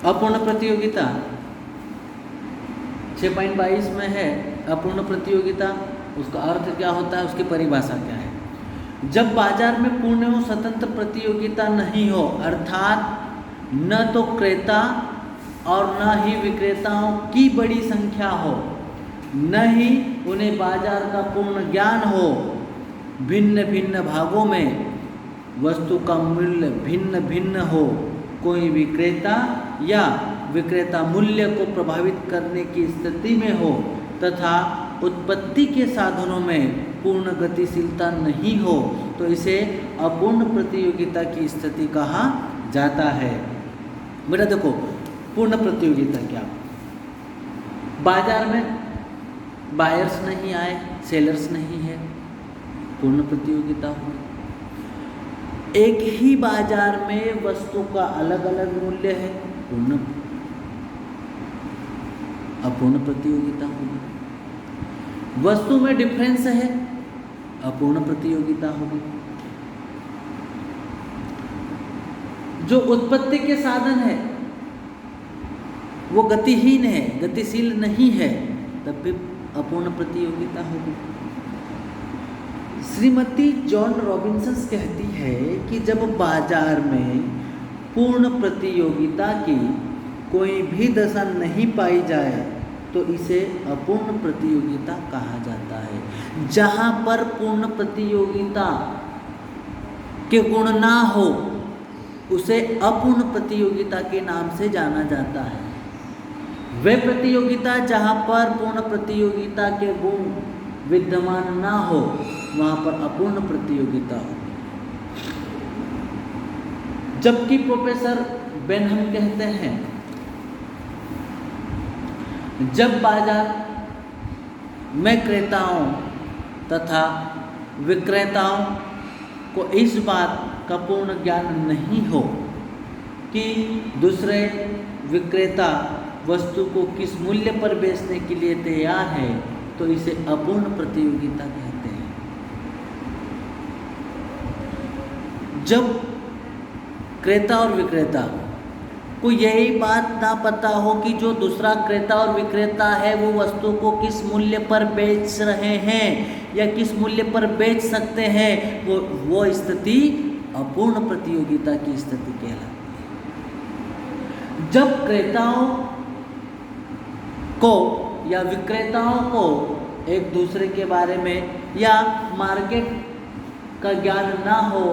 अपूर्ण प्रतियोगिता 6.22 में है। अपूर्ण प्रतियोगिता, उसका अर्थ क्या होता है, उसकी परिभाषा क्या है? जब बाजार में पूर्ण एवं स्वतंत्र प्रतियोगिता नहीं हो, अर्थात न तो क्रेता और न ही विक्रेताओं की बड़ी संख्या हो, न ही उन्हें बाजार का पूर्ण ज्ञान हो, भिन्न भिन्न भागों में वस्तु का मूल्य भिन्न भिन्न हो, कोई विक्रेता या विक्रेता मूल्य को प्रभावित करने की स्थिति में हो तथा उत्पत्ति के साधनों में पूर्ण गतिशीलता नहीं हो, तो इसे अपूर्ण प्रतियोगिता की स्थिति कहा जाता है। बेटा देखो, पूर्ण प्रतियोगिता क्या? बाजार में बायर्स नहीं आए, सेलर्स नहीं है, पूर्ण प्रतियोगिता होगी। एक ही बाजार में वस्तु का अलग अलग मूल्य है, अपूर्ण प्रतियोगिता होगी। वस्तु में डिफरेंस है, अपूर्ण प्रतियोगिता होगी। जो उत्पत्ति के साधन है वो गतिहीन है, गतिशील नहीं है, तब भी अपूर्ण प्रतियोगिता होगी। श्रीमती जॉन रॉबिन्सन कहती है कि जब बाजार में पूर्ण प्रतियोगिता की कोई भी दशा नहीं पाई जाए तो इसे अपूर्ण प्रतियोगिता कहा जाता है। जहाँ पर पूर्ण प्रतियोगिता के गुण ना हो उसे अपूर्ण प्रतियोगिता के नाम से जाना जाता है। वह प्रतियोगिता जहाँ पर पूर्ण प्रतियोगिता के गुण विद्यमान ना हो वहाँ पर अपूर्ण प्रतियोगिता हो। जबकि प्रोफेसर बेनहम कहते हैं जब बाजार में क्रेताओं तथा विक्रेताओं को इस बात का पूर्ण ज्ञान नहीं हो कि दूसरे विक्रेता वस्तु को किस मूल्य पर बेचने के लिए तैयार है तो इसे अपूर्ण प्रतियोगिता कहते हैं। जब क्रेता और विक्रेता को यही बात ना पता हो कि जो दूसरा क्रेता और विक्रेता है वो वस्तु को किस मूल्य पर बेच रहे हैं या किस मूल्य पर बेच सकते हैं, वो स्थिति अपूर्ण प्रतियोगिता की स्थिति कहलाती है। जब क्रेताओं को या विक्रेताओं को एक दूसरे के बारे में या मार्केट का ज्ञान ना हो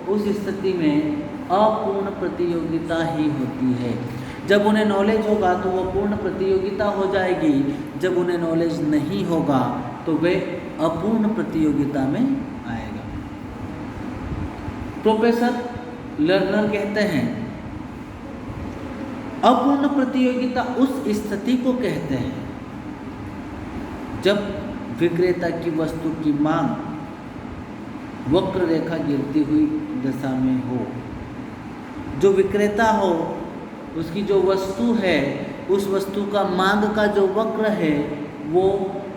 उस स्थिति में अपूर्ण प्रतियोगिता ही होती है। जब उन्हें नॉलेज होगा तो वो पूर्ण प्रतियोगिता हो जाएगी, जब उन्हें नॉलेज नहीं होगा तो वे अपूर्ण प्रतियोगिता में आएगा। प्रोफेसर लर्नर कहते हैं अपूर्ण प्रतियोगिता उस स्थिति को कहते हैं जब विक्रेता की वस्तु की मांग वक्र रेखा गिरती हुई दशा में हो। जो विक्रेता हो उसकी जो वस्तु है उस वस्तु का मांग का जो वक्र है वो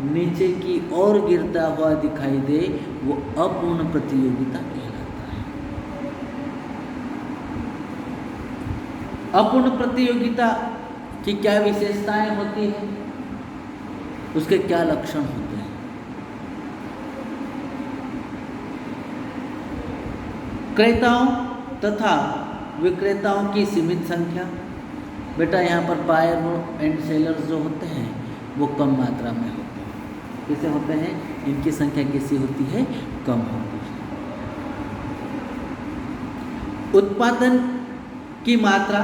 नीचे की ओर गिरता हुआ दिखाई दे, वो अपूर्ण प्रतियोगिता कहलाता है। अपूर्ण प्रतियोगिता की क्या विशेषताएं होती हैं, उसके क्या लक्षण होते हैं? क्रेताओं तथा विक्रेताओं की सीमित संख्या। बेटा यहाँ पर बायर एंड सेलर्स जो होते हैं वो कम मात्रा में होते हैं। कैसे होते हैं? इनकी संख्या कैसी होती है? कम होती है। उत्पादन की मात्रा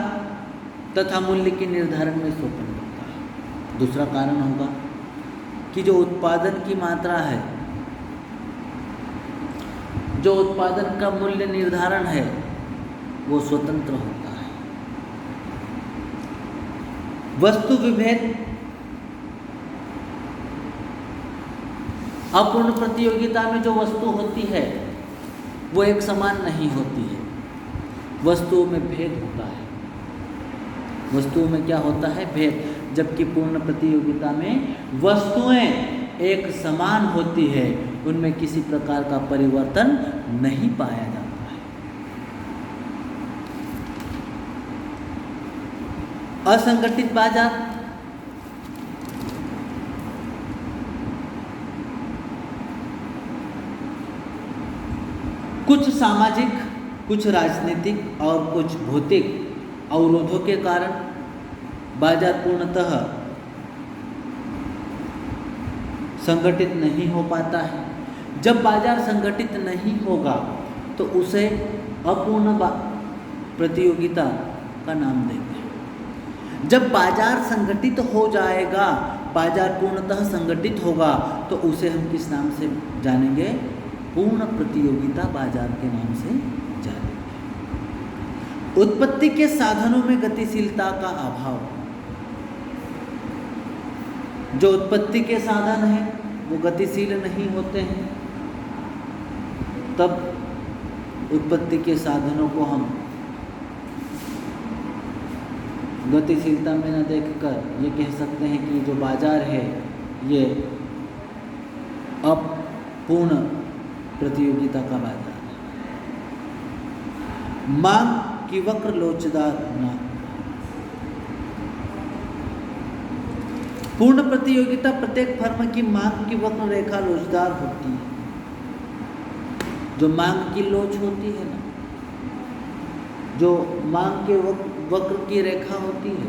तथा मूल्य के निर्धारण में स्वतंत्रता। दूसरा कारण होगा कि जो उत्पादन की मात्रा है, जो उत्पादन का मूल्य निर्धारण है वो स्वतंत्र होता है। वस्तु विभेद। अपूर्ण प्रतियोगिता में जो वस्तु होती है वो एक समान नहीं होती है, वस्तुओं में भेद होता है। वस्तुओं में क्या होता है? भेद। जबकि पूर्ण प्रतियोगिता में वस्तुएं एक समान होती है, उनमें किसी प्रकार का परिवर्तन नहीं पाया जाता है। असंगठित बाजार, कुछ सामाजिक, कुछ राजनीतिक और कुछ भौतिक अवरोधों के कारण बाजार पूर्णतः संगठित नहीं हो पाता है। जब बाजार संगठित नहीं होगा तो उसे अपूर्ण प्रतियोगिता का नाम देंगे। जब बाजार संगठित हो जाएगा, बाजार पूर्णतः संगठित होगा, तो उसे हम किस नाम से जानेंगे? पूर्ण प्रतियोगिता बाजार के नाम से जानेंगे। उत्पत्ति के साधनों में गतिशीलता का अभाव। जो उत्पत्ति के साधन हैं वो गतिशील नहीं होते हैं, तब उत्पत्ति के साधनों को हम गतिशीलता में न देखकर ये कह सकते हैं कि जो बाजार है ये अपूर्ण प्रतियोगिता का बाजार है। मांग की वक्र लोचदार ना। पूर्ण प्रतियोगिता प्रत्येक फर्म की मांग की वक्र रेखा लोचदार होती है। जो मांग की लोच होती है ना, जो मांग के वक्र की रेखा होती है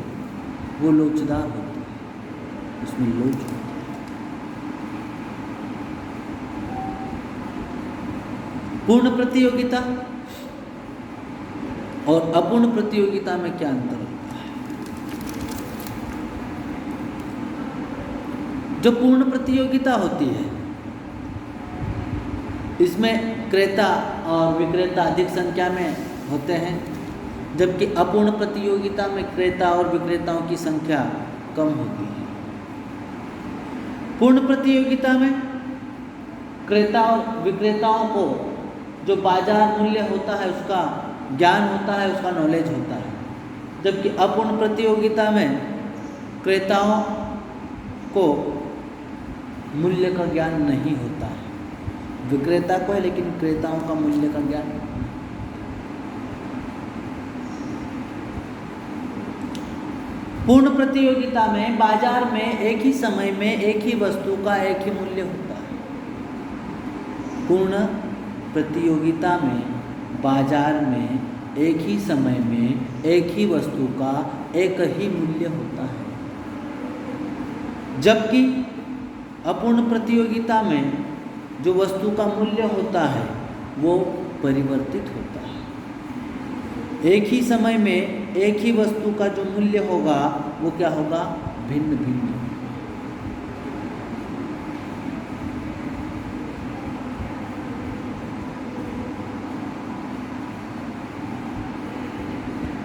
वो लोचदार होती है, उसमें लोच होती है। पूर्ण प्रतियोगिता और अपूर्ण प्रतियोगिता में क्या अंतर होता है? जो पूर्ण प्रतियोगिता होती है इसमें क्रेता और विक्रेता अधिक संख्या में होते हैं, जबकि अपूर्ण प्रतियोगिता में क्रेता और विक्रेताओं की संख्या कम होती है। पूर्ण प्रतियोगिता में क्रेता और विक्रेताओं को जो बाजार मूल्य होता है उसका ज्ञान होता है, उसका नॉलेज होता है, जबकि अपूर्ण प्रतियोगिता में क्रेताओं को मूल्य का ज्ञान नहीं होता है। विक्रेता को है लेकिन क्रेताओं का मूल्य का ज्ञान। पूर्ण प्रतियोगिता में बाजार में एक ही समय में एक ही वस्तु का एक ही मूल्य होता है। पूर्ण प्रतियोगिता में बाजार में एक ही समय में एक ही वस्तु का एक ही मूल्य होता है, जबकि अपूर्ण प्रतियोगिता में जो वस्तु का मूल्य होता है वो परिवर्तित होता है। एक ही समय में एक ही वस्तु का जो मूल्य होगा वो क्या होगा? भिन्न भिन्न।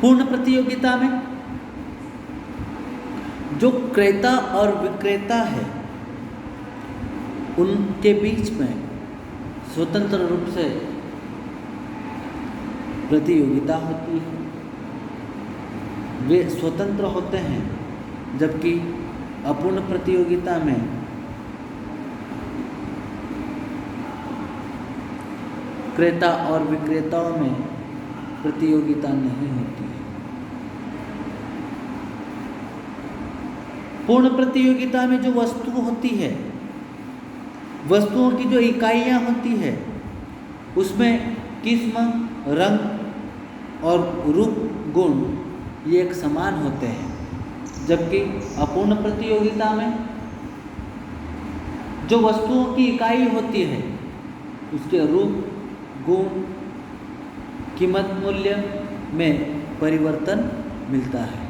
पूर्ण प्रतियोगिता में जो क्रेता और विक्रेता है उनके बीच में स्वतंत्र रूप से प्रतियोगिता होती है, वे स्वतंत्र होते हैं, जबकि अपूर्ण प्रतियोगिता में क्रेता और विक्रेताओं में प्रतियोगिता नहीं होती है। पूर्ण प्रतियोगिता में जो वस्तु होती है, वस्तुओं की जो इकाइयाँ होती है, उसमें किस्म, रंग और रूप गुण ये एक समान होते हैं, जबकि अपूर्ण प्रतियोगिता में जो वस्तुओं की इकाई होती है उसके रूप, गुण, कीमत, मूल्य में परिवर्तन मिलता है।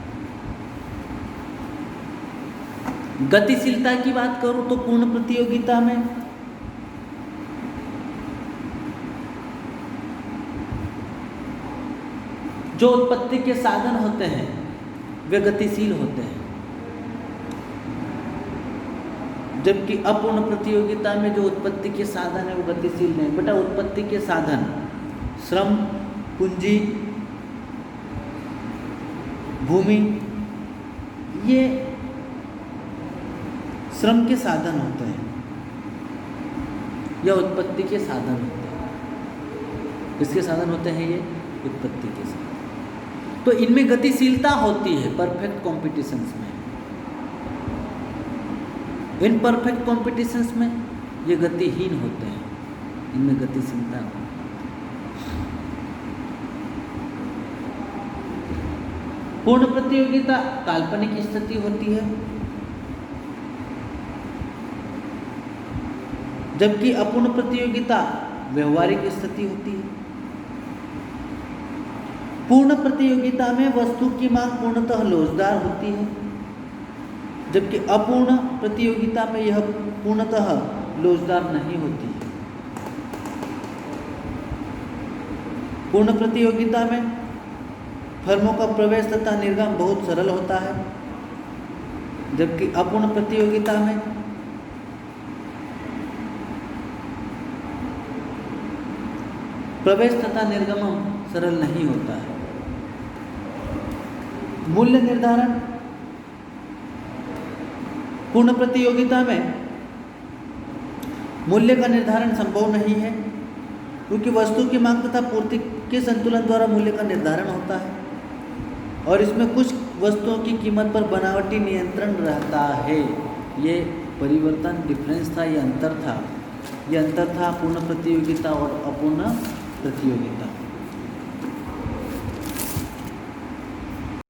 गतिशीलता की बात करूं तो पूर्ण प्रतियोगिता में जो उत्पत्ति के साधन होते हैं वे गतिशील होते हैं, जबकि अपूर्ण प्रतियोगिता में जो उत्पत्ति के साधन है वो गतिशील नहीं। बेटा उत्पत्ति के साधन श्रम, पूंजी, भूमि, ये श्रम के साधन होते हैं या उत्पत्ति के साधन होते हैं। किसके साधन होते हैं? ये उत्पत्ति के साधन। तो इनमें गतिशीलता होती है परफेक्ट कॉम्पिटिशन्स में। इन परफेक्ट कॉम्पिटिशन्स में ये गतिहीन होते हैं, इनमें गतिशीलता होती है। पूर्ण प्रतियोगिता काल्पनिक स्थिति होती है, जबकि अपूर्ण प्रतियोगिता व्यवहारिक स्थिति होती है। पूर्ण प्रतियोगिता में वस्तु की मांग पूर्णतः लोचदार होती है, जबकि अपूर्ण प्रतियोगिता में यह पूर्णतः लोचदार नहीं होती है। पूर्ण प्रतियोगिता में फर्मों का प्रवेश तथा निर्गम बहुत सरल होता है, जबकि अपूर्ण प्रतियोगिता में प्रवेश तथा निर्गमन सरल नहीं होता है। मूल्य निर्धारण पूर्ण प्रतियोगिता में मूल्य का निर्धारण संभव नहीं है, क्योंकि वस्तु की मांग तथा पूर्ति के संतुलन द्वारा मूल्य का निर्धारण होता है, और इसमें कुछ वस्तुओं की कीमत पर बनावटी नियंत्रण रहता है। ये परिवर्तन डिफरेंस था, ये अंतर था पूर्ण प्रतियोगिता और अपूर्ण प्रतियोगिता।